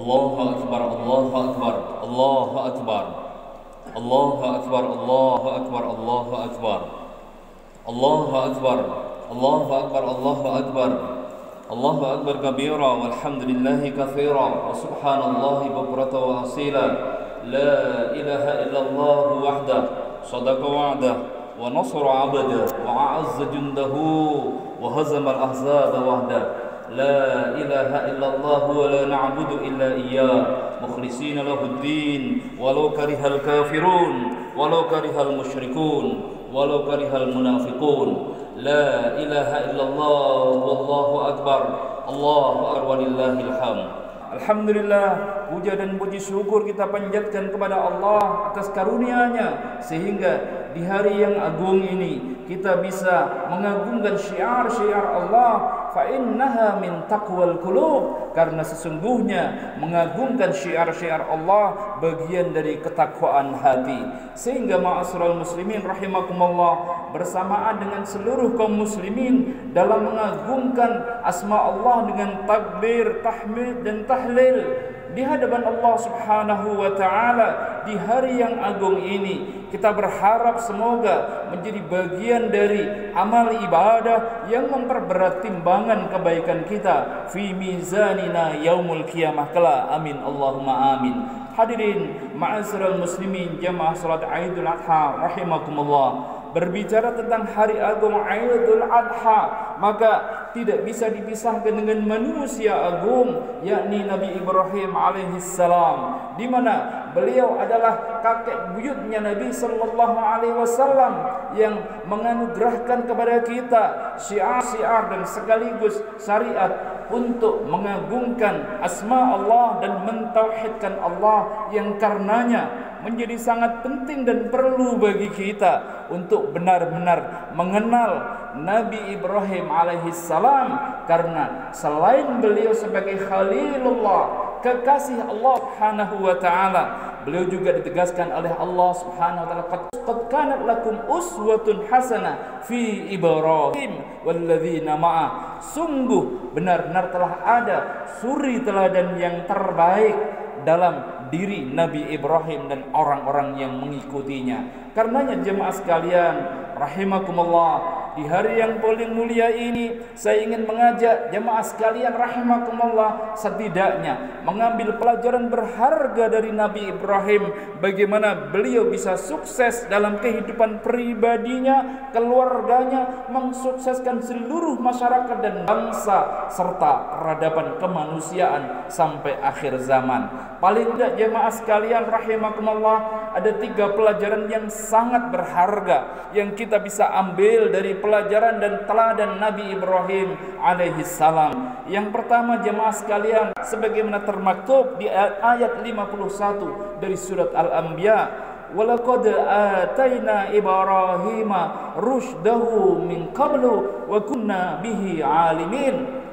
Allahu Akbar, Allahu Akbar, Allahu Akbar, Allahu Akbar, Allahu Akbar, Allahu Akbar, Allahu Akbar, Allahu Akbar, Allahu Akbar, Allahu Akbar kabira, walhamdulillahi katsira, wa subhanallahi bukratan wa asila. La ilaha illallah wahdah, sadaqa wa'dah, wa nasara 'abdah, wa a'azza jundahu, wa hazama al-ahzaba wahdah. La ilaha illallah wa la na'budu illa iyyah, mukhlishina lahud-din, walau karihal kafirun, walau karihal musyrikun, walau karihal munafiqun. La ilaha illallah wallahu akbar, Allahu akbar walillahil hamd. Alhamdulillah, puja dan puji syukur kita panjatkan kepada Allah atas karunia-Nya sehingga di hari yang agung ini kita bisa mengagungkan syiar-syiar Allah, fa innaha min taqwal qulub, karena sesungguhnya mengagungkan syiar-syiar Allah bagian dari ketakwaan hati. Sehingga ma'asyiral muslimin rahimakumullah, bersamaan dengan seluruh kaum muslimin dalam mengagungkan asma Allah dengan takbir, tahmid dan tahlil di hadapan Allah Subhanahu wa taala di hari yang agung ini, kita berharap semoga menjadi bagian dari amal ibadah yang memperberat timbangan kebaikan kita fi mizanina yaumul qiyamah kala. Amin Allahumma amin. Hadirin ma'asyiral muslimin jamaah salat Idul Adha rahimakumullah, berbicara tentang hari agung Idul Adha, maka tidak bisa dipisahkan dengan manusia agung, yakni Nabi Ibrahim alaihissalam, di mana beliau adalah kakek buyutnya Nabi sallallahu alaihi wasallam yang menganugerahkan kepada kita syiar-syiar dan sekaligus syariat untuk mengagungkan asma Allah dan mentauhidkan Allah, yang karenanya menjadi sangat penting dan perlu bagi kita untuk benar-benar mengenal Nabi Ibrahim alaihissalam, karena selain beliau sebagai Khalilullah, kekasih Allah Subhanahu wa taala, beliau juga ditegaskan oleh Allah Subhanahu wa taala, qad kanat lakum uswatun hasanah fi Ibrahim walladzina ma'ah, sungguh benar-benar telah ada suri teladan yang terbaik dalam diri Nabi Ibrahim dan orang-orang yang mengikutinya. Karenanya jemaah sekalian rahimakumullah, di hari yang paling mulia ini saya ingin mengajak jemaah sekalian rahimakumullah setidaknya mengambil pelajaran berharga dari Nabi Ibrahim, bagaimana beliau bisa sukses dalam kehidupan pribadinya, keluarganya, mensukseskan seluruh masyarakat dan bangsa serta peradaban kemanusiaan sampai akhir zaman. Paling tidak jemaah sekalian rahimakumullah, ada 3 pelajaran yang sangat berharga yang kita bisa ambil dari pelajaran dan teladan Nabi Ibrahim alaihissalam. Yang pertama jemaah sekalian, sebagaimana termaktub di ayat 51 dari surat Al-Anbiya, walaqad ataina Ibrahima rusydahu min qablu wa kunna bihi alimin,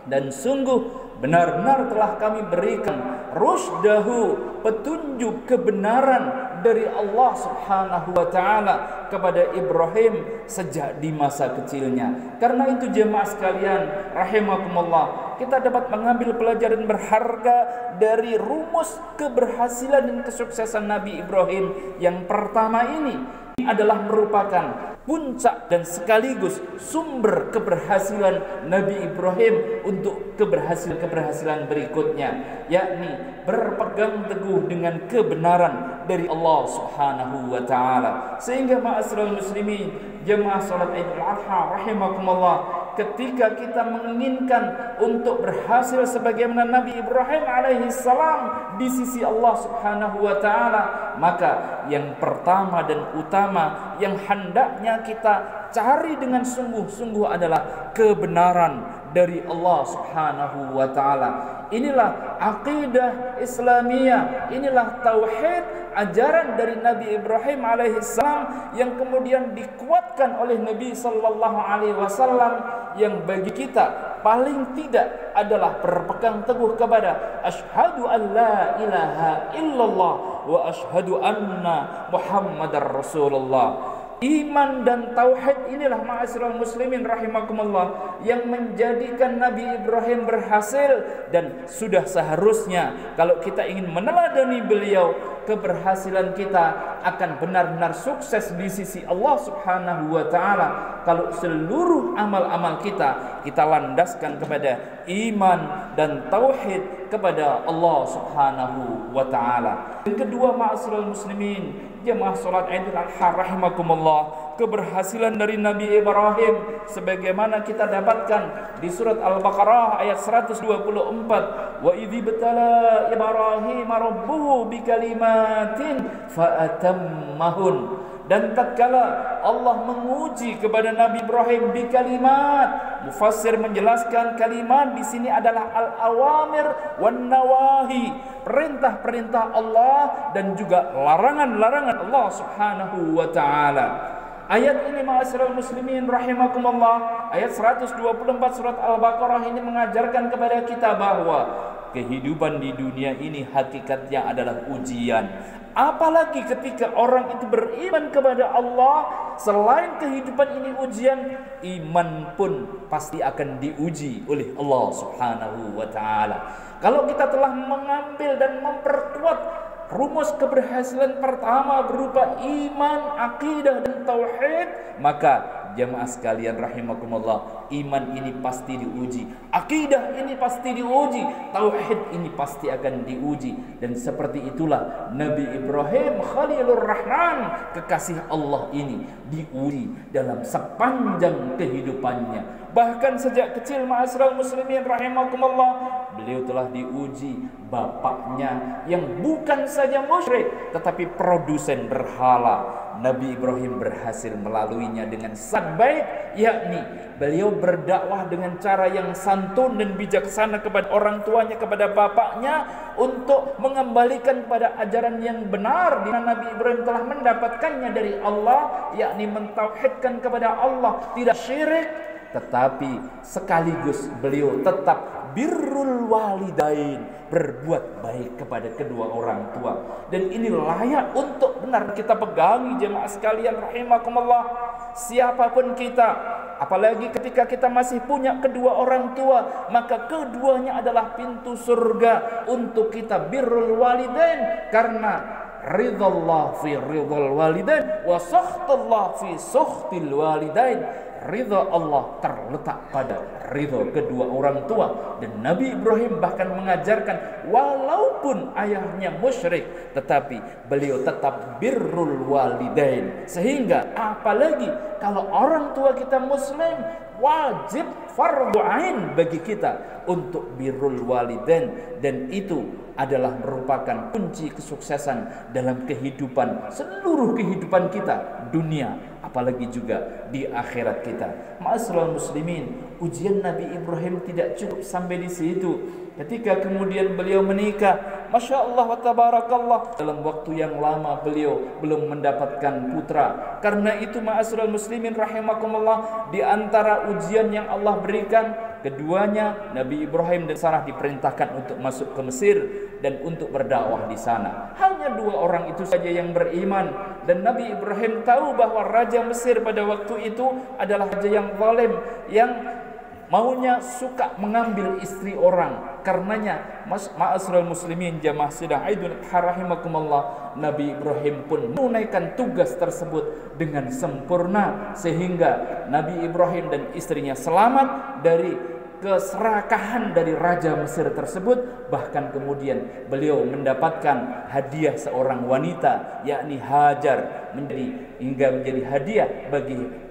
dan sungguh benar-benar telah kami berikan rusydahu, petunjuk kebenaran dari Allah Subhanahu wa taala kepada Ibrahim sejak di masa kecilnya. Karena itu jemaah sekalian rahimakumullah, kita dapat mengambil pelajaran berharga dari rumus keberhasilan dan kesuksesan Nabi Ibrahim. Yang pertama ini adalah merupakan puncak dan sekaligus sumber keberhasilan Nabi Ibrahim untuk keberhasilan berikutnya, yakni berpegang teguh dengan kebenaran dari Allah Subhanahu wa taala. Sehingga ma'asyiral muslimin jemaah salat Idul Adha rahimakumullah, ketika kita menginginkan untuk berhasil sebagaimana Nabi Ibrahim alaihissalam di sisi Allah Subhanahu wa taala, maka yang pertama dan utama yang hendaknya kita cari dengan sungguh-sungguh adalah kebenaran dari Allah Subhanahu wa taala. Inilah akidah Islamiyah, inilah tauhid, ajaran dari Nabi Ibrahim alaihissalam yang kemudian dikuatkan oleh Nabi sallallahu alaihi wasallam, yang bagi kita paling tidak adalah berpegang teguh kepada asyhadu an la ilaha illallah wa asyhadu anna Muhammadar Rasulullah. Iman dan tauhid inilah ma'asyiral muslimin rahimakumullah yang menjadikan Nabi Ibrahim berhasil, dan sudah seharusnya kalau kita ingin meneladani beliau, keberhasilan kita akan benar-benar sukses di sisi Allah Subhanahu wa taala kalau seluruh amal-amal kita landaskan kepada iman dan tauhid kepada Allah Subhanahu wa taala. Yang kedua, ma'asyiral muslimin, jemaah salat Idul Adha rahimakumullah, keberhasilan dari Nabi Ibrahim sebagaimana kita dapatkan di surat Al-Baqarah ayat 124, wa idzi batala Ibrahim rabbuhu bikalimatin fa'atammahun. Dan tatkala Allah menguji kepada Nabi Ibrahim di kalimat, mufassir menjelaskan kalimat di sini adalah al-awamir wan nawahi, perintah-perintah Allah dan juga larangan-larangan Allah Subhanahu wa taala. Ayat ini ma'asyiral muslimin rahimakumullah, ayat 124 surat Al-Baqarah ini mengajarkan kepada kita bahwa kehidupan di dunia ini hakikatnya adalah ujian. Apalagi ketika orang itu beriman kepada Allah, selain kehidupan ini ujian, iman pun pasti akan diuji oleh Allah Subhanahu wa taala. Kalau kita telah mengambil dan memperkuat rumus keberhasilan pertama berupa iman, akidah dan tauhid, maka jamaah sekalian rahimakumullah, iman ini pasti diuji, akidah ini pasti diuji, tauhid ini pasti akan diuji. Dan seperti itulah Nabi Ibrahim Khalilur Rahman, kekasih Allah ini diuji dalam sepanjang kehidupannya. Bahkan sejak kecil ma'asyiral muslimin rahimakumullah, beliau telah diuji bapaknya yang bukan saja musyrik tetapi produsen berhala. Nabi Ibrahim berhasil melaluinya dengan sangat baik, yakni beliau berdakwah dengan cara yang santun dan bijaksana kepada orang tuanya, kepada bapaknya, untuk mengembalikan pada ajaran yang benar di mana Nabi Ibrahim telah mendapatkannya dari Allah, yakni mentauhidkan kepada Allah, tidak syirik, tetapi sekaligus beliau tetap birrul walidain, berbuat baik kepada kedua orang tua. Dan ini layak untuk benar kita pegangi jemaah sekalian rahimakumullah. Siapapun kita, apalagi ketika kita masih punya kedua orang tua, maka keduanya adalah pintu surga untuk kita birrul walidain, karena ridallah fi ridal walidain wa sakhtullah fi sakhtil walidain. Ridha Allah terletak pada ridha kedua orang tua. Dan Nabi Ibrahim bahkan mengajarkan walaupun ayahnya musyrik, tetapi beliau tetap birrul walidain. Sehingga apalagi kalau orang tua kita muslim, wajib fardhu ain bagi kita untuk birrul walidain. Dan itu adalah merupakan kunci kesuksesan dalam kehidupan, seluruh kehidupan kita, dunia apalagi juga di akhirat kita. Ma'asyiral muslimin, ujian Nabi Ibrahim tidak cukup sampai di situ. Ketika kemudian beliau menikah, Masya Allah wa tabarakallah, dalam waktu yang lama beliau belum mendapatkan putra. Karena itu ma'asyiral muslimin rahimakumullah, di antara ujian yang Allah berikan, keduanya Nabi Ibrahim dan Sarah diperintahkan untuk masuk ke Mesir dan untuk berdakwah di sana. Hanya dua orang itu saja yang beriman. Dan Nabi Ibrahim tahu bahwa Raja Mesir pada waktu itu adalah raja yang zalim, yang maunya suka mengambil istri orang. Karenanya ma'asyiral muslimin jamaah sidang Idul Adha rahimakumullah, Nabi Ibrahim pun menunaikan tugas tersebut dengan sempurna, sehingga Nabi Ibrahim dan istrinya selamat dari keserakahan dari Raja Mesir tersebut. Bahkan kemudian beliau mendapatkan hadiah seorang wanita, yakni Hajar, hingga menjadi hadiah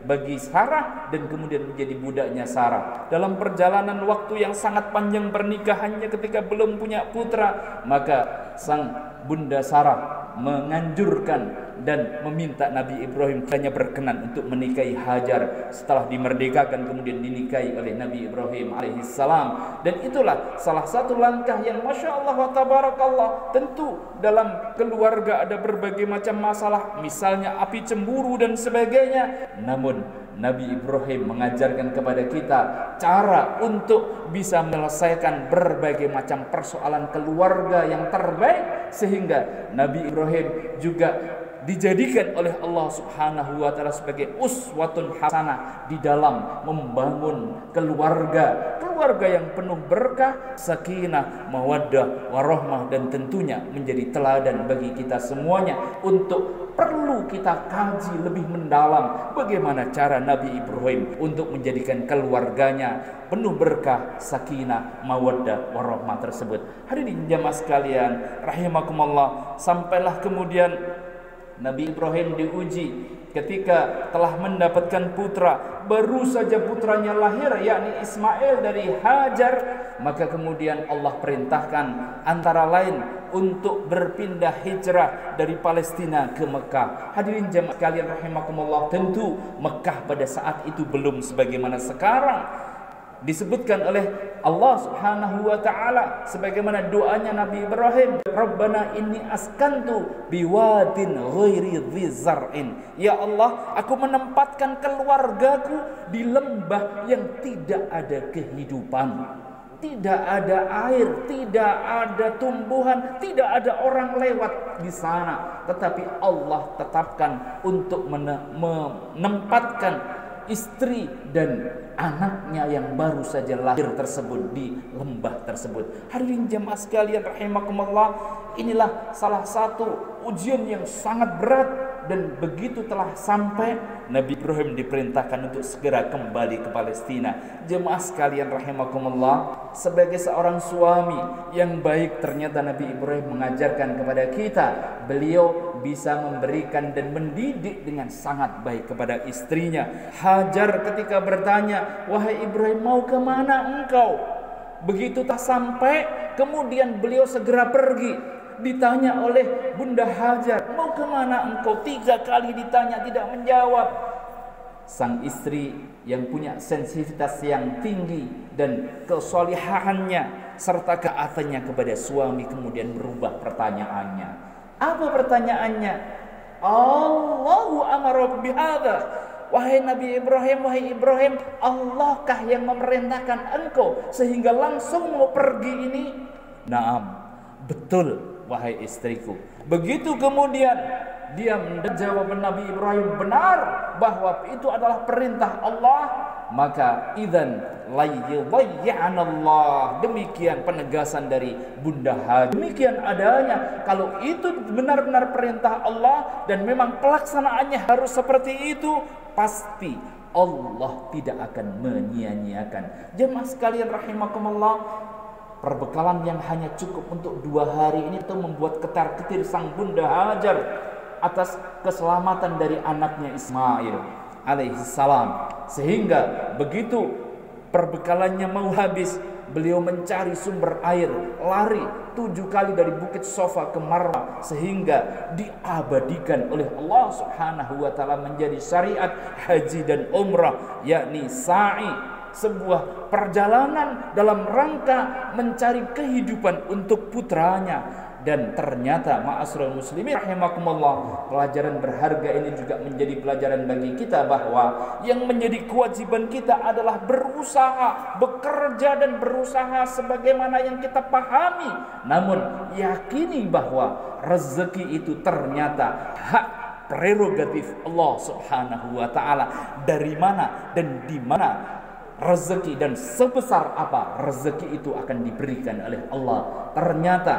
bagi Sarah, dan kemudian menjadi budaknya Sarah. Dalam perjalanan waktu yang sangat panjang pernikahannya, ketika belum punya putra, maka sang bunda Sarah menganjurkan dan meminta Nabi Ibrahim hanya berkenan untuk menikahi Hajar setelah dimerdekakan, kemudian dinikahi oleh Nabi Ibrahim alaihissalam. Dan itulah salah satu langkah yang Masya Allah wa tabarakallah. Tentu dalam keluarga ada berbagai macam masalah, misalnya api cemburu dan sebagainya. Namun Nabi Ibrahim mengajarkan kepada kita cara untuk bisa menyelesaikan berbagai macam persoalan keluarga yang terbaik, sehingga Nabi Ibrahim juga dijadikan oleh Allah Subhanahu wa taala sebagai uswatun hasanah di dalam membangun keluarga yang penuh berkah, sakinah, mawaddah, warahmah, dan tentunya menjadi teladan bagi kita semuanya untuk perlu kita kaji lebih mendalam bagaimana cara Nabi Ibrahim untuk menjadikan keluarganya penuh berkah, sakinah, mawaddah, warahmah tersebut. Hadirin jamaah sekalian rahimakumullah, sampailah kemudian Nabi Ibrahim diuji ketika telah mendapatkan putra, baru saja putranya lahir yakni Ismail dari Hajar, maka kemudian Allah perintahkan antara lain untuk berpindah hijrah dari Palestina ke Mekah. Hadirin jemaah sekalian rahimakumullah, tentu Mekah pada saat itu belum sebagaimana sekarang. Disebutkan oleh Allah Subhanahu wa taala sebagaimana doanya Nabi Ibrahim, Rabbana inni askantu biwadin ghairi dzi zar'in. Ya Allah, aku menempatkan keluargaku di lembah yang tidak ada kehidupan. Tidak ada air, tidak ada tumbuhan, tidak ada orang lewat di sana. Tetapi Allah tetapkan untuk menempatkan istri dan anaknya yang baru saja lahir tersebut di lembah tersebut. Hadirin jemaah sekalian rahimakumullah, inilah salah satu ujian yang sangat berat, dan begitu telah sampai Nabi Ibrahim diperintahkan untuk segera kembali ke Palestina. Jemaah sekalian rahimakumullah, sebagai seorang suami yang baik, ternyata Nabi Ibrahim mengajarkan kepada kita, beliau bisa memberikan dan mendidik dengan sangat baik kepada istrinya. Hajar ketika bertanya, wahai Ibrahim, mau kemana engkau? Begitu tak sampai, kemudian beliau segera pergi. Ditanya oleh Bunda Hajar, mau kemana engkau? 3 kali ditanya, tidak menjawab. Sang istri yang punya sensitivitas yang tinggi dan kesolihahannya serta keatannya kepada suami kemudian berubah pertanyaannya. Apa pertanyaannya? Allahu amara bihadza. Wahai Nabi Ibrahim, wahai Ibrahim, Allahkah yang memerintahkan engkau sehingga langsung mau pergi ini? Naam, betul wahai istriku. Begitu kemudian dia menjawab Nabi Ibrahim benar bahwa itu adalah perintah Allah, maka idzan la yudayyi'anallah. Demikian penegasan dari Bunda Hajar. Demikian adanya, kalau itu benar-benar perintah Allah dan memang pelaksanaannya harus seperti itu, pasti Allah tidak akan menyia-nyiakan. Jemaah sekalian rahimakumullah, perbekalan yang hanya cukup untuk 2 hari ini itu membuat ketar-ketir sang Bunda Hajar atas keselamatan dari anaknya Ismail alaihissalam. Sehingga begitu perbekalannya mau habis, beliau mencari sumber air, lari 7 kali dari Bukit Sofa ke Marwah, sehingga diabadikan oleh Allah Subhanahu wa taala menjadi syariat haji dan umrah, yakni sa'i, sebuah perjalanan dalam rangka mencari kehidupan untuk putranya. Dan ternyata ma'asyiral muslimin rahimakumullah, pelajaran berharga ini juga menjadi pelajaran bagi kita bahwa yang menjadi kewajiban kita adalah berusaha, bekerja dan berusaha sebagaimana yang kita pahami. Namun yakini bahwa rezeki itu ternyata hak prerogatif Allah Subhanahu wa taala. Dari mana dan di mana rezeki dan sebesar apa rezeki itu akan diberikan oleh Allah. Ternyata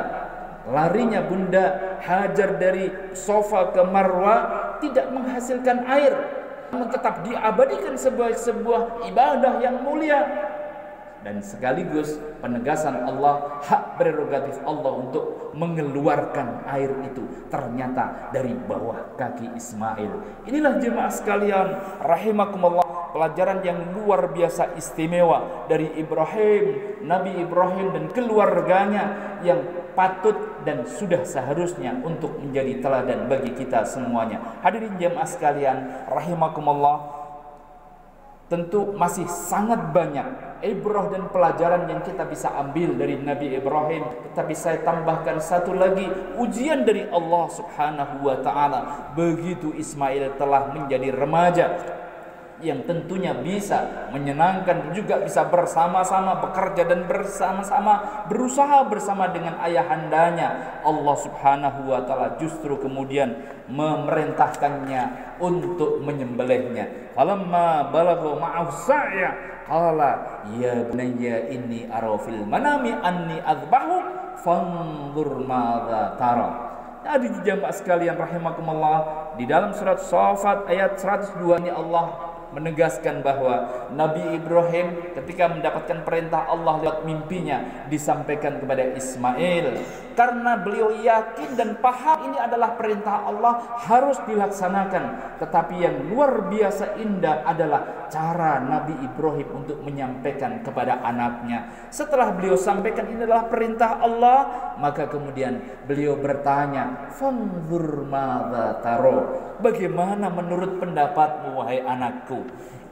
larinya Bunda Hajar dari Sofa ke Marwah tidak menghasilkan air, namun tetap diabadikan sebagai sebuah ibadah yang mulia, dan sekaligus penegasan Allah, hak prerogatif Allah untuk mengeluarkan air itu ternyata dari bawah kaki Ismail. Inilah jemaah sekalian rahimakumullah, pelajaran yang luar biasa istimewa dari Ibrahim, Nabi Ibrahim dan keluarganya yang patut dan sudah seharusnya untuk menjadi teladan bagi kita semuanya. Hadirin jemaah sekalian rahimakumullah, tentu masih sangat banyak ibrah dan pelajaran yang kita bisa ambil dari Nabi Ibrahim. Tetapi saya tambahkan satu lagi, ujian dari Allah Subhanahu wa taala. Begitu Ismail telah menjadi remaja, yang tentunya bisa menyenangkan, juga bisa bersama-sama bekerja dan bersama-sama berusaha bersama dengan ayahandanya. Allah Subhanahu wa taala justru kemudian memerintahkannya untuk menyembelihnya. Falamma balagha ma'ahu sa'ya qala ya bunayya inni ara fil manami anni azbahu fanzur madza tara. Jadi jamaah sekalian rahimakumullah, di dalam surat Shafat ayat 102 ini Allah menegaskan bahwa Nabi Ibrahim ketika mendapatkan perintah Allah lewat mimpinya disampaikan kepada Ismail, karena beliau yakin dan paham ini adalah perintah Allah harus dilaksanakan. Tetapi yang luar biasa indah adalah cara Nabi Ibrahim untuk menyampaikan kepada anaknya. Setelah beliau sampaikan ini adalah perintah Allah, maka kemudian beliau bertanya, "Fanzur madza taro?" Bagaimana menurut pendapatmu wahai anakku?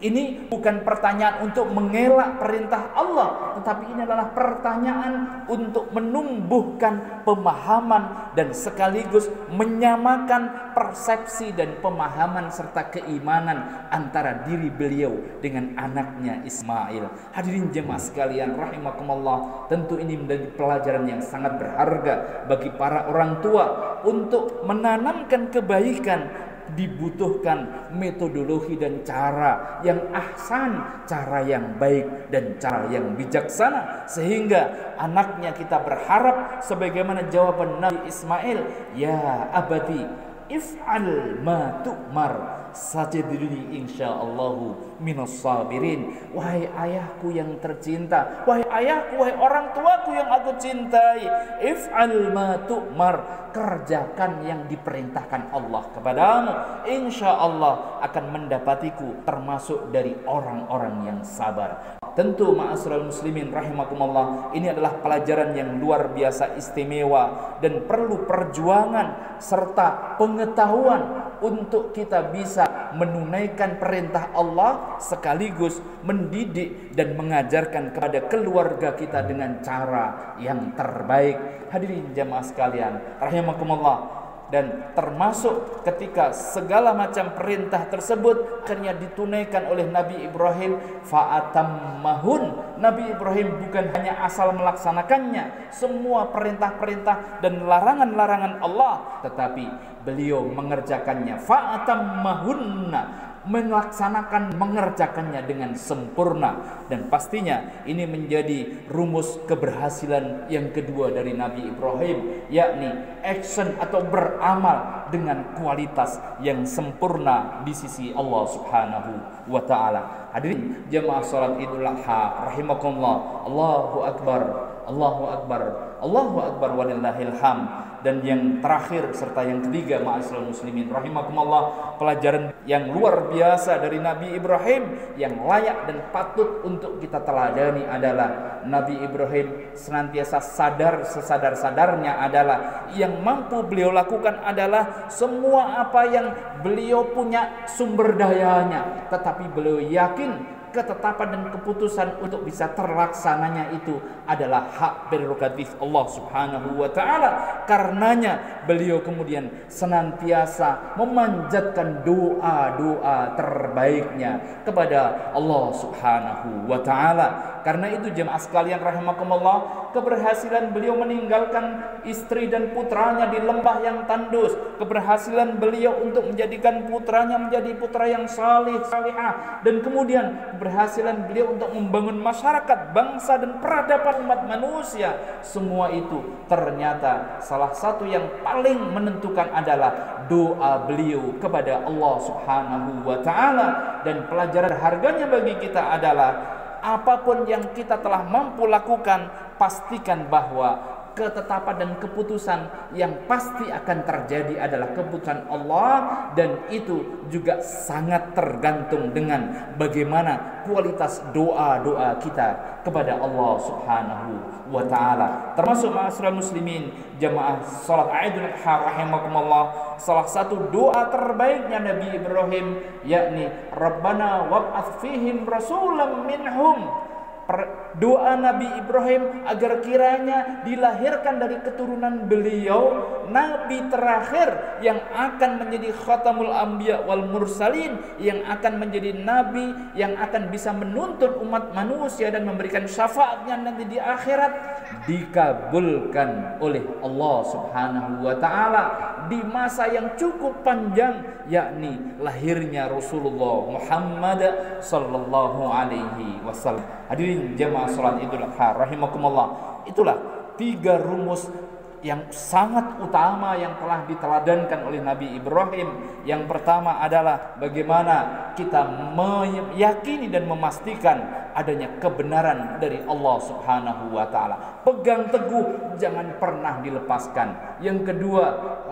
Ini bukan pertanyaan untuk mengelak perintah Allah, tetapi ini adalah pertanyaan untuk menumbuhkan pemahaman dan sekaligus menyamakan persepsi dan pemahaman serta keimanan antara diri beliau dengan anaknya Ismail. Hadirin jemaah sekalian rahimakumullah, tentu ini menjadi pelajaran yang sangat berharga bagi para orang tua untuk menanamkan kebaikan. Dibutuhkan metodologi dan cara yang ahsan, cara yang baik dan cara yang bijaksana, sehingga anaknya kita berharap sebagaimana jawaban Nabi Ismail, ya abati if'al ma tu'mar sajiduni insyaallahu minas sabirin. Wahai ayahku yang tercinta, wahai ayahku, wahai orang tuaku yang aku cintai, if'al ma tu'mar, kerjakan yang diperintahkan Allah kepadamu, insyaallah akan mendapatiku termasuk dari orang-orang yang sabar. Tentu ma'asyiral muslimin rahimakumullah, ini adalah pelajaran yang luar biasa istimewa dan perlu perjuangan serta pengetahuan untuk kita bisa menunaikan perintah Allah sekaligus mendidik dan mengajarkan kepada keluarga kita dengan cara yang terbaik. Hadirin jamaah sekalian rahimakumullah, dan termasuk ketika segala macam perintah tersebut akhirnya ditunaikan oleh Nabi Ibrahim, fa'atammahun. Nabi Ibrahim bukan hanya asal melaksanakannya semua perintah-perintah dan larangan-larangan Allah, tetapi beliau mengerjakannya fa'atammahunna, mengerjakannya dengan sempurna. Dan pastinya ini menjadi rumus keberhasilan yang kedua dari Nabi Ibrahim, yakni action atau beramal dengan kualitas yang sempurna di sisi Allah Subhanahu wa taala. Hadirin jemaah salat Idul Adha rahimakumullah, Allahu akbar, Allahu akbar, Allahu akbar walillahil hamd. Dan yang terakhir serta yang ketiga ma'asyiral muslimin rahimakumullah, pelajaran yang luar biasa dari Nabi Ibrahim yang layak dan patut untuk kita teladani adalah Nabi Ibrahim senantiasa sadar sesadar-sadarnya adalah yang mampu beliau lakukan adalah semua apa yang beliau punya sumber dayanya, tetapi beliau yakin ketetapan dan keputusan untuk bisa terlaksananya itu adalah hak prerogatif Allah Subhanahu wa taala. Karenanya beliau kemudian senantiasa memanjatkan doa-doa terbaiknya kepada Allah Subhanahu wa taala. Karena itu jemaah sekalian rahimakumullah, keberhasilan beliau meninggalkan istri dan putranya di lembah yang tandus, keberhasilan beliau untuk menjadikan putranya menjadi putra yang salih salihah, dan kemudian keberhasilan beliau untuk membangun masyarakat, bangsa dan peradaban umat manusia, semua itu ternyata salah satu yang paling menentukan adalah doa beliau kepada Allah Subhanahu wa taala. Dan pelajaran harganya bagi kita adalah apapun yang kita telah mampu lakukan, pastikan bahwa ketetapan dan keputusan yang pasti akan terjadi adalah keputusan Allah, dan itu juga sangat tergantung dengan bagaimana kualitas doa-doa kita kepada Allah Subhanahu wa taala. Termasuk ma'asyiral muslimin jamaah salat Idul Adha rahimakumullah, salah satu doa terbaiknya Nabi Ibrahim yakni Rabbana wab'ats fihim rasulam minhum doa Nabi Ibrahim agar kiranya dilahirkan dari keturunan beliau nabi terakhir yang akan menjadi khatamul anbiya wal mursalin, yang akan menjadi nabi yang akan bisa menuntun umat manusia dan memberikan syafaatnya nanti di akhirat, dikabulkan oleh Allah Subhanahu wa taala di masa yang cukup panjang, yakni lahirnya Rasulullah Muhammad sallallahu alaihi wasallam. Hadirin jemaah salat Idul Adha rahimakumullah, itulah 3 rumus yang sangat utama yang telah diteladankan oleh Nabi Ibrahim. Yang pertama adalah bagaimana kita meyakini dan memastikan adanya kebenaran dari Allah Subhanahu wa taala. Pegang teguh, jangan pernah dilepaskan. Yang kedua,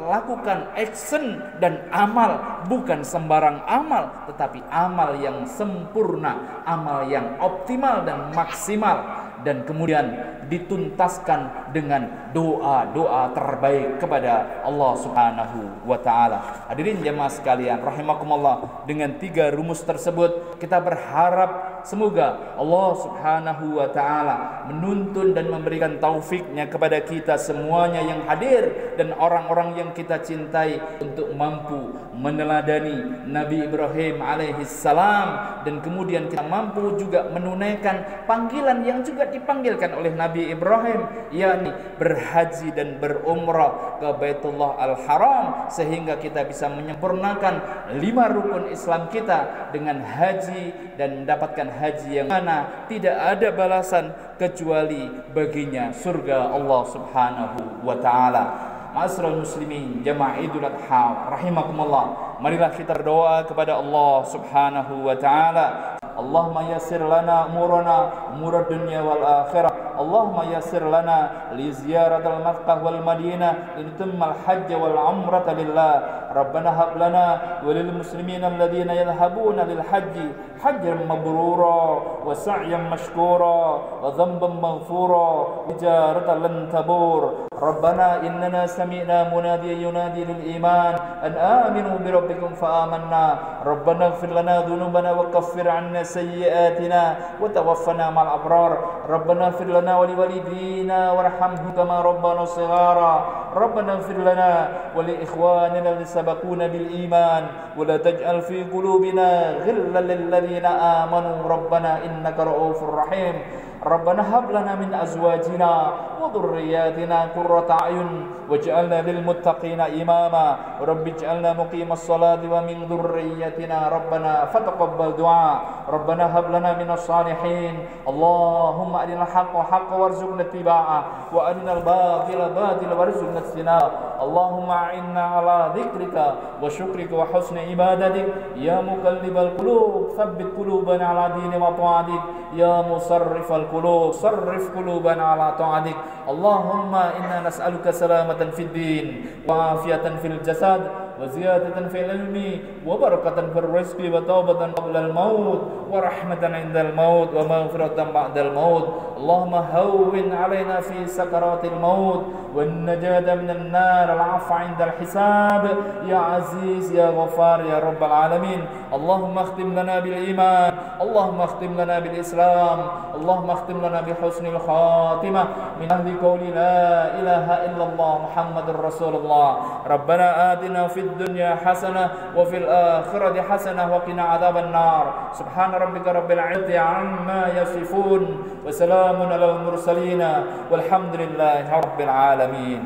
lakukan action dan amal, bukan sembarang amal, tetapi amal yang sempurna, amal yang optimal dan maksimal. Dan kemudian dituntaskan dengan doa-doa terbaik kepada Allah Subhanahu wa taala. Hadirin jemaah sekalian rahimakumullah, dengan 3 rumus tersebut kita berharap semoga Allah Subhanahu wa taala menuntun dan memberikan taufiknya kepada kita semuanya yang hadir dan orang-orang yang kita cintai untuk mampu meneladani Nabi Ibrahim alaihi salam, dan kemudian kita mampu juga menunaikan panggilan yang juga dipanggilkan oleh Nabi Ibrahim, yakni berhaji dan berumrah ke Baitullah Al-Haram, sehingga kita bisa menyempurnakan 5 rukun Islam kita dengan haji dan mendapatkan haji yang mana tidak ada balasan kecuali baginya surga Allah Subhanahu wa taala. Ma'asyiral muslimin jamaah Idul Adha rahimakumullah, marilah kita berdoa kepada Allah Subhanahu wa taala. Allahumma yassir lana umurana, umur dunya wal akhirah. Allahumma yassir lana li ziyaratil Makkah wal Madinah litimmal hajj wal umrata lillah. Rabbana hab lana walil muslimina alladhina yadhhabuna lil hajj hajjan mabrura wa sa'yan mashkura wa dhanban maghfura tijaratan lan tabur. Rabbana innana sami'na munadiyan yunadi lil iman an aminu bi rabbikum fa amanna. Rabbana ighfir lana dhunubana wa kaffir 'anna sayyi'atina wa tawaffana ma'al abrar. Rabbana ighfir lana wa liwalidina warhamhum kama rabbana shighara. Rabbana ighfir lana wa li ikhwanina alladhina sabaquna bil iman wa la taj'al fi qulubina ghillan lil ladzina amanu rabbana innaka ra'ufur rahim. Rabbana hab lana min azwajina wa dhurriyyatina qurrata a'yun waj'alna lil muttaqina imama. Rabbi ij'alna muqimas salati wa min dhurriyyatina rabbana fataqabbal du'a. Rabbana hab lana minas salihin. Allahumma arinal haqqa haqqan warzuqna ittiba'ah wa arinal batila batilan warzuqna ijtinab. Allahumma a'inna ala dzikrika wa syukrika wa husni ibadatik ya muqallibal qulub tsabbit qulubana ala dini wa ta'atik ya musarrifal qulub sarrif qulubana ala ta'atik. Allahumma inna nas'aluka salamatan fid din wa afiyatan fil jasad wa ziyadatan fil ilmi wa barakatan fil rizqi wa taubatan qabla al maut wa rahmatan indal maut wa maghfiratan ba'dal maut. Allahumma hawwin alaina fi sakaratil maut wan najata minan nar al 'afwa indal hisab ya aziz ya ghafar ya rabbal alamin. Allahumma akhtim lana bil iman, Allahumma akhtim lana bil islam, Allahumma akhtim lana bi husnil khatimah min ahli qawli la ilaha illallah Muhammadur Rasulullah. Rabbana atina fid dunya hasanah wa fil akhirati hasanah wa qina adzaban nar. Subhana rabbika rabbil izzati amma yasifun wa salamun alal mursalin walhamdulillahi rabbil alamin.